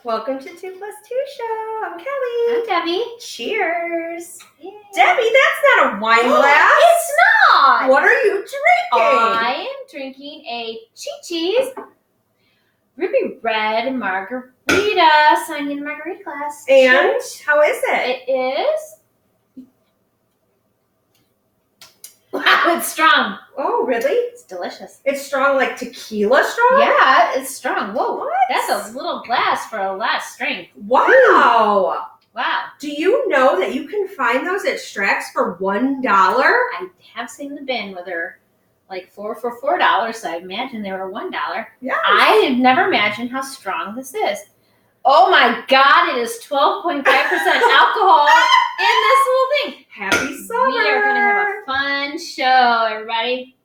Welcome to 2 Plus 2 Show. I'm Kelly. I'm Debbie. Cheers. Yay. Debbie, that's not a wine glass. It's not. What are you drinking? I am drinking a Chi-Chi's Ruby Red Margarita. Signed in margarita glass. And how is it? It is. Wow, it's strong. Oh, really? It's delicious. It's strong like tequila strong? Yeah, it's strong. Whoa, What? that's a little glass for a lot of strength. Wow. Wow. Do you know that you can find those at Strax for $1? I have seen the bin where they're like 4 for $4, so I imagine they were $1. Yeah. I had never imagined how strong this is. Oh my God, it is 12.5% alcohol in this little thing. Happy summer. We are going to have a fun show, everybody.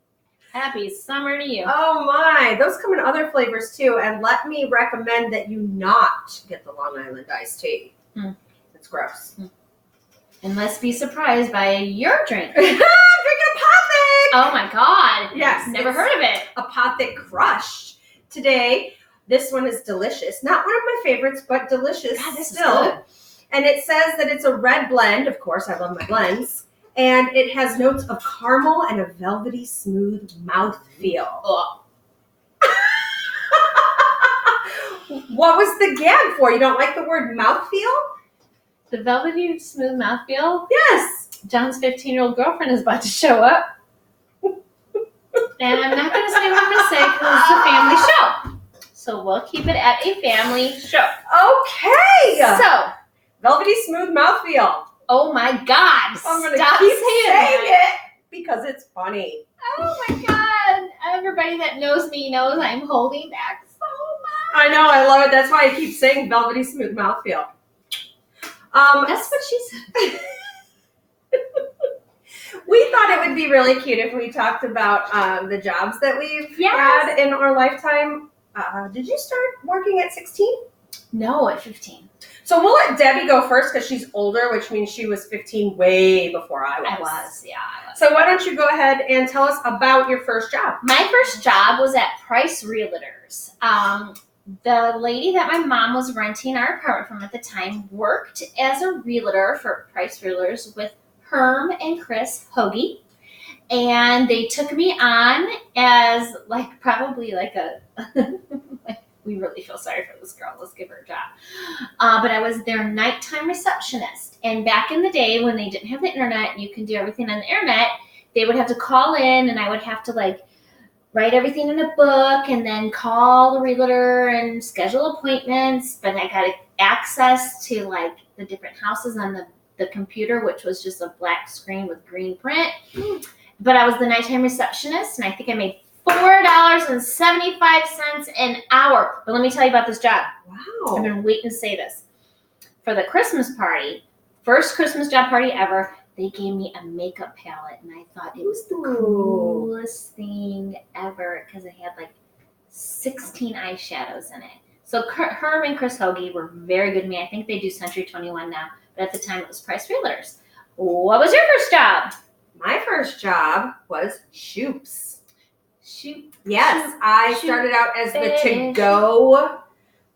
Happy summer to you. Oh my, those come in other flavors too. And let me recommend that you not get the Long Island iced tea. It's gross. And let's be surprised by your drink. Drinking a Apothic! Oh my God. Yes, Never it's- heard of it. Apothic Crush. Today, this one is delicious. Not one of my favorites, but delicious God, this is still. good. And it says that it's a red blend. Of course, I love my blends. And it has notes of caramel and a velvety smooth mouthfeel. Ugh. What was the gag for? You don't like the word mouthfeel? The velvety smooth mouthfeel. Yes. John's 15-year-old girlfriend is about to show up. And I'm not going to say what I'm going to say because it's a family show. So we'll keep it at a family show. Okay. So, Velvety smooth mouthfeel. oh my God. I'm going to Stop keep saying saying that. it because it's funny. Oh my God. Everybody that knows me knows I'm holding back so much. I know, I love it. That's why I keep saying velvety smooth mouthfeel. That's what she said. We thought it would be really cute if we talked about the jobs that we've Yes. had in our lifetime. Did you start working at 16? No, at 15. So we'll let Debbie go first because she's older, which means she was 15 way before I was. I was. So why don't you go ahead and tell us about your first job? My first job was at Price Realtors. The lady that my mom was renting our apartment from at the time worked as a realtor for Price Realtors with Herm and Chris Hoagie. And they took me on as probably a we really feel sorry for this girl. Let's give her a job. But I was their nighttime receptionist. And back in the day when they didn't have the internet and you can do everything on the internet, they would have to call in and I would have to write everything in a book and then call the realtor and schedule appointments. But I got access to the different houses on the computer, which was just a black screen with green print. But I was the nighttime receptionist and I think I made $4.75 an hour. But let me tell you about this job. Wow. I've been waiting to say this. For the Christmas party, first Christmas job party ever, they gave me a makeup palette, and I thought it was the coolest thing ever because it had 16 eyeshadows in it. So Herm and Chris Hoagie were very good to me. I think they do Century 21 now, but at the time it was Price Realtors. What was your first job? My first job was Shoops. Shoot. Yes, Shoot. I Shoot. started out as the Fish. to-go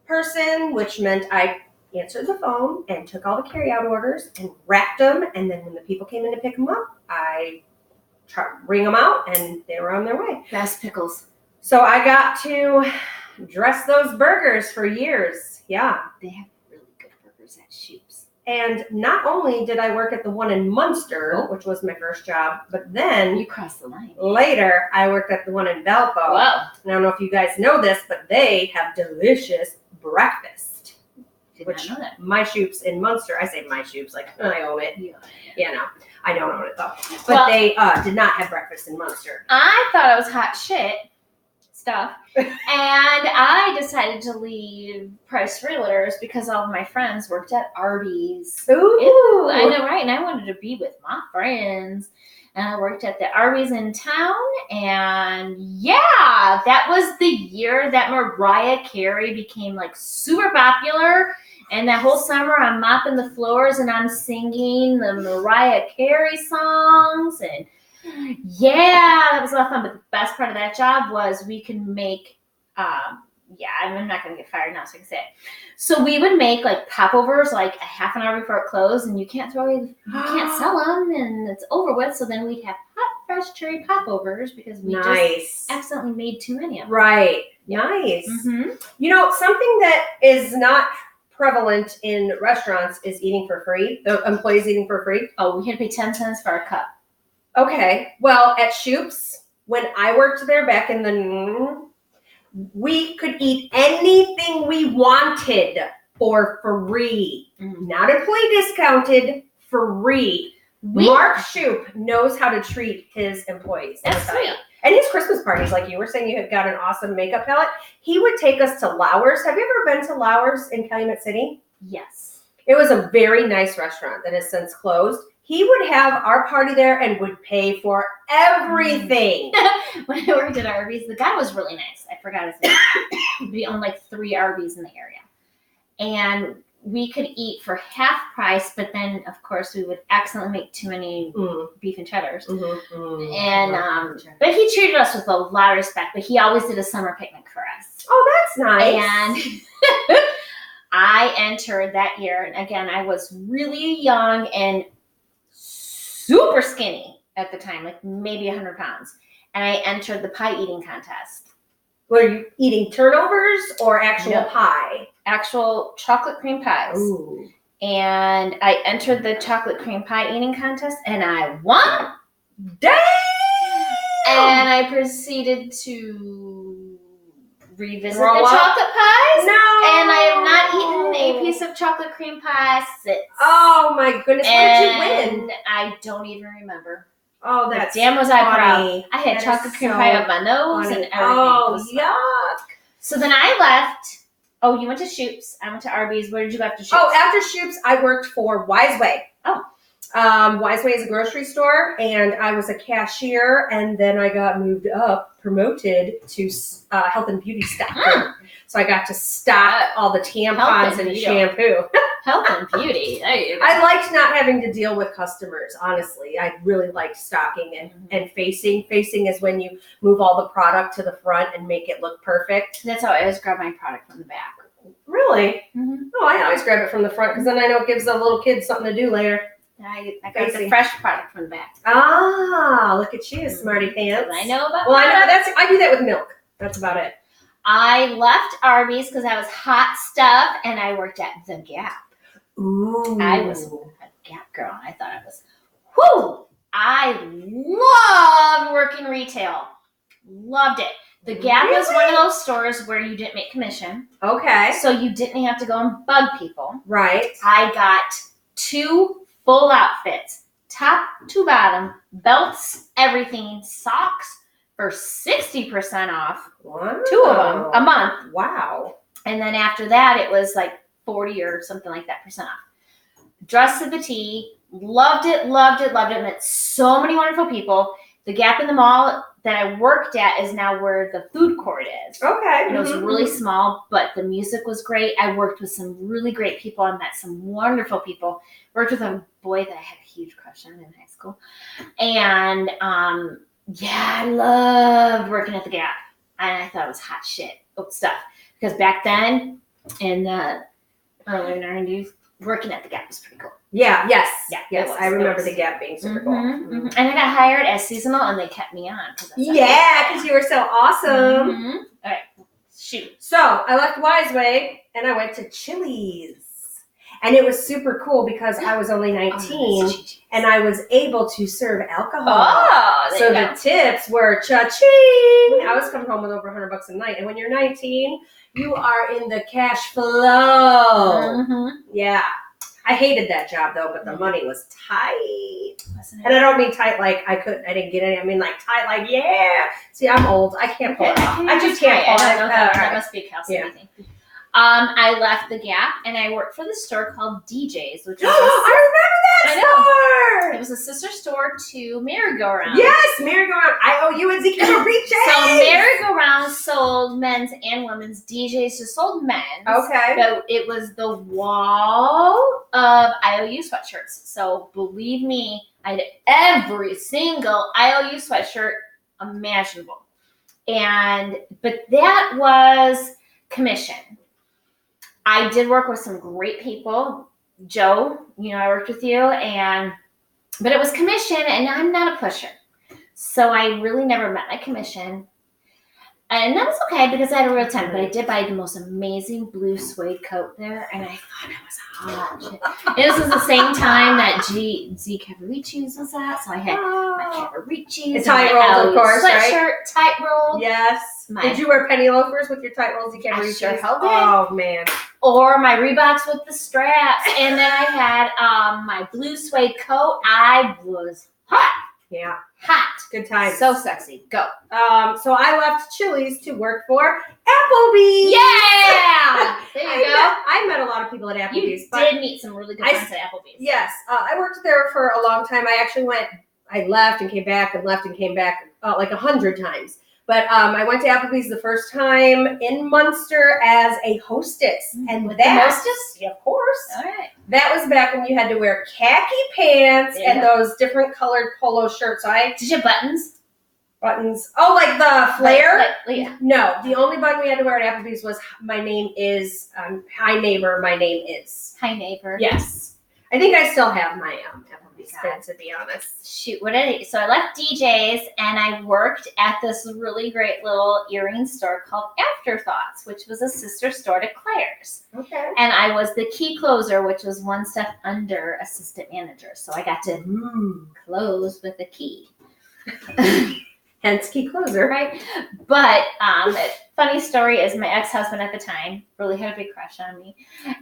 person, which meant I answered the phone and took all the carry-out orders and wrapped them, and then when the people came in to pick them up, I bring them out, and they were on their way. Best pickles. So I got to dress those burgers for years. Yeah. They have really good burgers at Shoot's. And not only did I work at the one in Munster, which was my first job, but then You crossed the line. later I worked at the one in Valpo. Whoa. I don't know if you guys know this, but they have delicious breakfast. Did Which not know that. my Shoops in Munster, I say my Shoops, I own it. Yeah. Yeah, no, I don't own it though. But Well- they did not have breakfast in Munster. I thought I was hot shit stuff. And I decided to leave Price Realtors because all of my friends worked at Arby's. Ooh, I know, right? And I wanted to be with my friends. And I worked at the Arby's in town. And yeah, that was the year that Mariah Carey became super popular. And that whole summer I'm mopping the floors and I'm singing the Mariah Carey songs. And yeah, that was a lot of fun. But the best part of that job was we can make yeah, I'm not going to get fired now, so I can say it. So we would make like popovers like a half an hour before it closed, and you can't sell them, and it's over with. So then we'd have hot, fresh cherry popovers because we just accidentally made too many of them. Right. Yeah. Nice. Mm-hmm. You know, something that is not prevalent in restaurants is eating for free. The employees eating for free. Oh, we had to pay 10 cents for a cup. Okay. Well, at Shoop's, when I worked there back in the, we could eat anything we wanted for free. Mm-hmm. Not employee discounted, free. Mark Shoop knows how to treat his employees. That's sweet. And his Christmas parties, like you were saying, you had got an awesome makeup palette. He would take us to Lauer's. Have you ever been to Lauer's in Calumet City? Yes. It was a very nice restaurant that has since closed. He would have our party there and would pay for everything. When I worked at Arby's, the guy was really nice. I forgot his name. We owned like 3 Arby's in the area. And we could eat for half price, but then, of course, we would accidentally make too many beef and cheddars. And but he treated us with a lot of respect, but he always did a summer picnic for us. Oh, that's nice. And I entered that year, and again, I was really young and super skinny at the time, like maybe 100 pounds. And I entered the pie eating contest. Were you eating turnovers or actual pie? Actual chocolate cream pies. Ooh. And I entered the chocolate cream pie eating contest, and I won. Damn! And I proceeded to revisit Roll the up? chocolate pies. No! And I have not eaten a piece of chocolate cream pie since. Oh my goodness! What did you win? And I don't even remember. Oh, that's damn was I proud. funny. I had That chocolate is cream so pie up my nose funny. and everything. Oh, yuck! So then I left. Oh, you went to Shoop's. I went to Arby's. Where did you go after Shoop's? Oh, after Shoop's, I worked for Wiseway. Oh. Wiseway is a grocery store, and I was a cashier, and then I got promoted to health and beauty staffer. So I got to stock all the tampons and shampoo. Health and beauty. There you go. I liked not having to deal with customers, honestly. I really liked stocking and facing. Facing is when you move all the product to the front and make it look perfect. That's how I always grab my product from the back. Really? Mm-hmm. Oh, I always grab it from the front because then I know it gives the little kids something to do later. I got the fresh product from the back. Ah, look at you, smarty pants. I know about I do that with milk. That's about it. I left Arby's because I was hot stuff, and I worked at The Gap. Ooh. I was a Gap girl. I thought I was, I loved working retail. Loved it. The Gap was one of those stores where you didn't make commission. Okay. So you didn't have to go and bug people. Right. I got 2 full outfits, top to bottom, belts, everything, socks for 60% off. Wow. 2 of them a month. Wow. And then after that, it was like 40 or something like that % off. Dressed to the T, loved it. Met so many wonderful people. The Gap in the mall that I worked at is now where the food court is. Okay. And it was really small, but the music was great. I worked with some really great people. I met some wonderful people. Worked with a boy that I had a huge crush on in high school. And I loved working at the Gap. And I thought it was hot shit stuff. Because back then, in the early 90s, working at the Gap was pretty cool. Yeah, yes. Yes, I remember the Gap being super cool. And I got hired as seasonal, and they kept me on. Because you were so awesome. All right, shoot. So I left Wiseway, and I went to Chili's. And it was super cool because I was only 19, and I was able to serve alcohol. So the tips were cha-ching. I was coming home with over $100 a night. And when you're 19, you are in the cash flow. Yeah. I hated that job though, but the money was tight. And I don't mean tight like I didn't get any. I mean like tight like, yeah. See, I'm old. I can't pull it off. I just can't pull it off. That must be a calcium thing. I left the Gap and I worked for the store called DJ's, which was I remember that store. It was a sister store to Merry Go Round. Yes, Merry Go Round. IOU and ZQ Reach. So Merry Go Round sold men's and women's. DJ's just sold men's. Okay. But it was the wall of IOU sweatshirts. So believe me, I had every single IOU sweatshirt imaginable. But that was commission. I did work with some great people. Joe, I worked with you, but it was commission, and I'm not a pusher. So I really never met my commission. And that was okay because I had a real time, but I did buy the most amazing blue suede coat there, and I thought it was hot. This was the same time that Z Cavaricci's was at, so I had my Cavaricci's. Tight rolled, of course, sweatshirt, right? Tight rolled. Yes. Did you wear penny loafers with your tight rolls? I sure held it. Oh, man. Or my Reeboks with the straps, and then I had my blue suede coat. I was hot. Yeah. Hot. Good times. So sexy. Go. So I left Chili's to work for Applebee's. Yeah! There you go. I met a lot of people at Applebee's. You did meet some really good friends at Applebee's. Yes. I worked there for a long time. I left and came back and left and came back like 100 times. But I went to Applebee's the first time in Munster as a hostess. And with the hostess? Yeah, of course. All right. That was back when you had to wear khaki pants and those different colored polo shirts. Did you have buttons? Buttons. Oh, like the flare? Yeah. No, the only button we had to wear at Applebee's was my name is, hi neighbor, my name is. Hi neighbor. Yes. I think I still have my Applebee's pin, to be honest. Shoot, so I left DJ's and I worked at this really great little earring store called Afterthoughts, which was a sister store to Claire's. Okay. And I was the key closer, which was one step under assistant manager. So I got to close with a key. Hence key closer. Right. But funny story is my ex-husband at the time really had a big crush on me.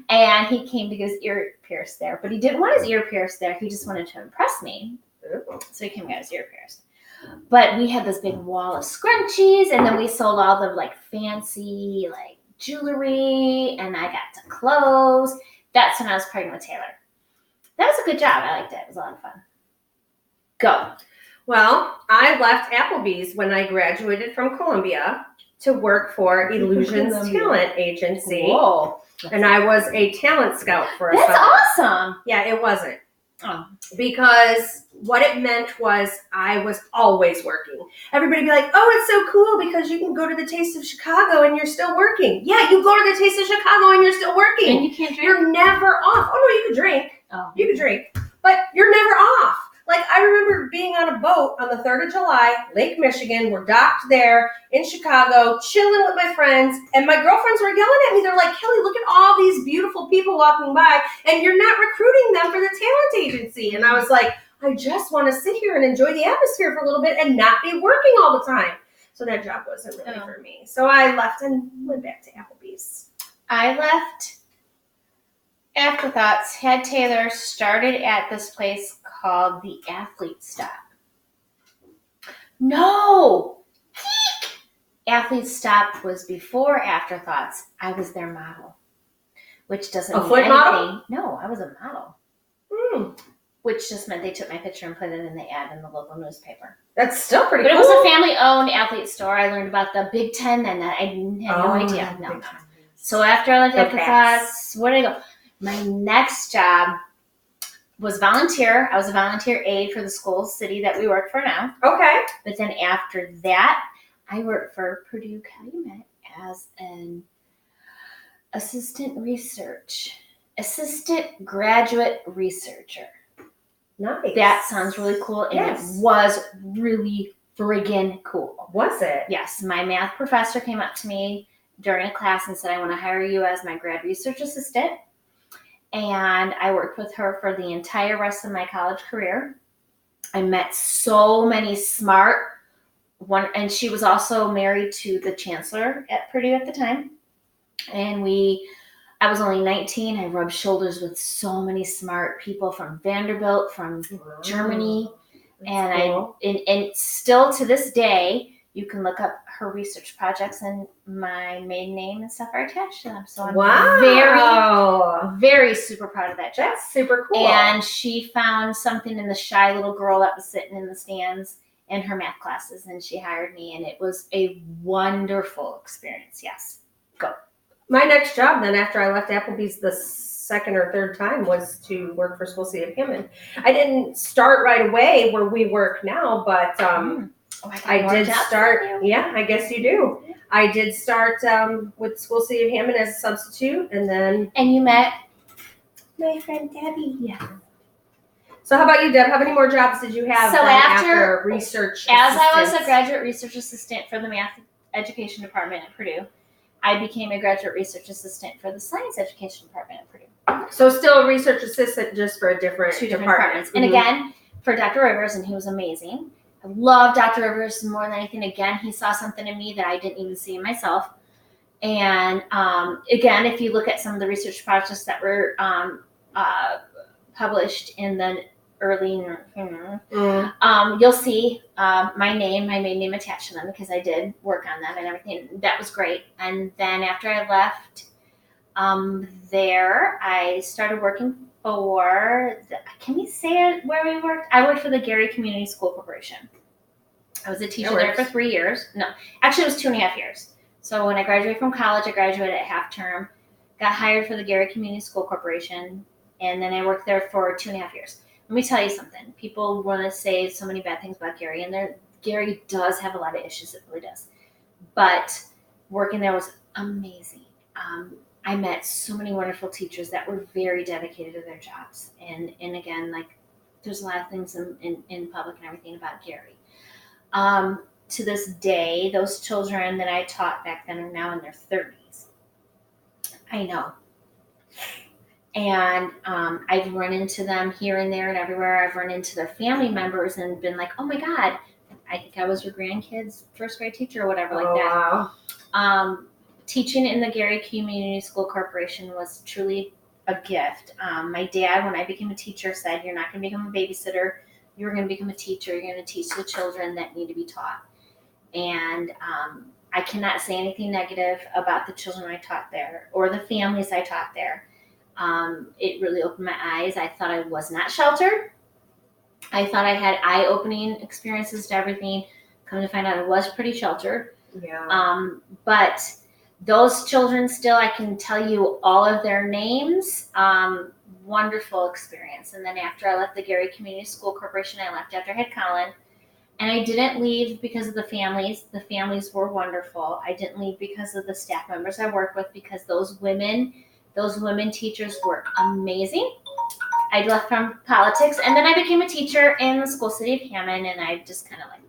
And he came to get his ear pierced there. But he didn't want his ear pierced there. He just wanted to impress me. Ooh. So he came and got his ear pierced. But we had this big wall of scrunchies. And then we sold all the fancy jewelry. And I got to close. That's when I was pregnant with Taylor. That was a good job. I liked it. It was a lot of fun. Go. Well, I left Applebee's when I graduated from Columbia to work for Illusions Talent Agency. Whoa. And I was a talent scout for a That's summer. awesome. Yeah, it wasn't. Oh. Because what it meant was I was always working. Everybody would be like, oh, it's so cool because you can go to the Taste of Chicago and you're still working. Yeah, you go to the Taste of Chicago and you're still working. And you can't drink? You're never off. Oh, no, you can drink. Oh. You can drink. But you're never off. I remember being on a boat on the 3rd of July, Lake Michigan. We're docked there in Chicago, chilling with my friends. And my girlfriends were yelling at me. They're like, Kelly, look at all these beautiful people walking by. And you're not recruiting them for the talent agency. And I was like, I just want to sit here and enjoy the atmosphere for a little bit and not be working all the time. So that job wasn't really for me. So I left and went back to Applebee's. I left Afterthoughts, had Taylor, started at this place called the Athlete Stop. No! Athlete Stop was before Afterthoughts. I was their model, which doesn't mean anything. Model? No, I was a model. Which just meant they took my picture and put it in the ad in the local newspaper. That's still pretty cool. But it was a family-owned athlete store. I learned about the Big Ten, and I had no idea. No. So after I left Afterthoughts, where did I go? My next job was volunteer. I was a volunteer aide for the school city that we work for now. Okay. But then after that, I worked for Purdue Calumet as an assistant graduate researcher. Nice. That sounds really cool, and It was really friggin' cool. Was it? Yes. My math professor came up to me during a class and said, I want to hire you as my grad research assistant. And I worked with her for the entire rest of my college career. I met so many smart and she was also married to the chancellor at Purdue at the time. And I was only 19. I rubbed shoulders with so many smart people from Vanderbilt, from Germany. And cool. And still to this day, you can look up her research projects and my maiden name and stuff are attached to them. So I'm very, very super proud of that job. That's super cool. And she found something in the shy little girl that was sitting in the stands in her math classes, and she hired me, and it was a wonderful experience. Yes. Go. My next job then after I left Applebee's the second or third time was to work for School City of Hammond. I didn't start right away where we work now, but I did start. Yeah, I guess you do. I did start with School City of Hammond as a substitute, and then And you met? my friend Debbie. Yeah. So how about you, Deb? How many more jobs did you have So then after- research As I was a assistants? graduate research assistant for the math education department at Purdue, I became a graduate research assistant for the science education department at Purdue. So still a research assistant, just for a different Two different department. departments. And again, for Dr. Rivers, and he was amazing. I love Dr. Rivers more than anything. Again, he saw something in me that I didn't even see in myself. And again, if you look at some of the research projects that were published in the early, you'll see my maiden name attached to them because I did work on them and everything. That was great. And then after I left there, I started working for, can we say it where we worked? I worked for the Gary Community School Corporation. I was a teacher there for 3 years. No, actually it was 2.5 years. So when I graduated from college, I graduated at half term, got hired for the Gary Community School Corporation, and then I worked there for 2.5 years. Let me tell you something. People want to say so many bad things about Gary, and Gary does have a lot of issues. It really does. But working there was amazing. I met so many wonderful teachers that were very dedicated to their jobs. And again, like there's a lot of things in public and everything about Gary. To this day, those children that I taught back then are now in their 30s. I know. And I've run into them here and there and everywhere. I've run into their family members and been like, oh my God, I think I was your grandkid's first grade teacher or whatever like that. Wow. Teaching in the Gary Community School Corporation was truly a gift. My dad, when I became a teacher, said, you're not going to become a babysitter. You're going to become a teacher. You're going to teach the children that need to be taught. And I cannot say anything negative about the children I taught there or the families I taught there. It really opened my eyes. I thought I was not sheltered. I thought I had eye-opening experiences to everything. Come to find out I was pretty sheltered. Yeah. But those children still, I can tell you all of their names. Wonderful experience. And then after I left the Gary Community School Corporation, I left after I had Colin. And I didn't leave because of the families. The families were wonderful. I didn't leave because of the staff members I worked with because those women teachers were amazing. I left from politics and then I became a teacher in the School City of Hammond and I just kind of like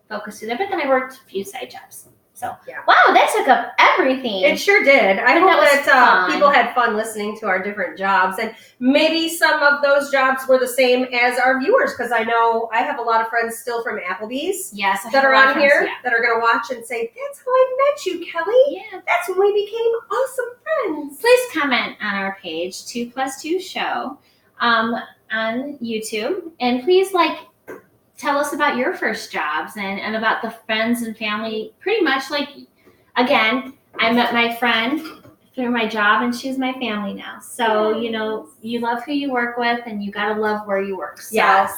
focused there. But then I worked a few side jobs. So, yeah. Wow, that took up everything. It sure did. I But hope that was that fun. people had fun listening to our different jobs. And maybe some of those jobs were the same as our viewers, because I know I have a lot of friends still from Applebee's Yes, I that have are a lot on of friends, here yeah. that are going to watch and say, that's how I met you, Kelly. Yeah. That's when we became awesome friends. Please comment on our page, 2+2 Show, on YouTube. And please, tell us about your first jobs and about the friends and family. Pretty much, again, I met my friend through my job, and she's my family now. So, you love who you work with, and you got to love where you work. So Yes.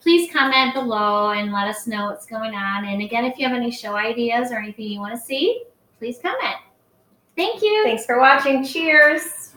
please comment below and let us know what's going on. And again, if you have any show ideas or anything you want to see, please comment. Thank you. Thanks for watching. Cheers.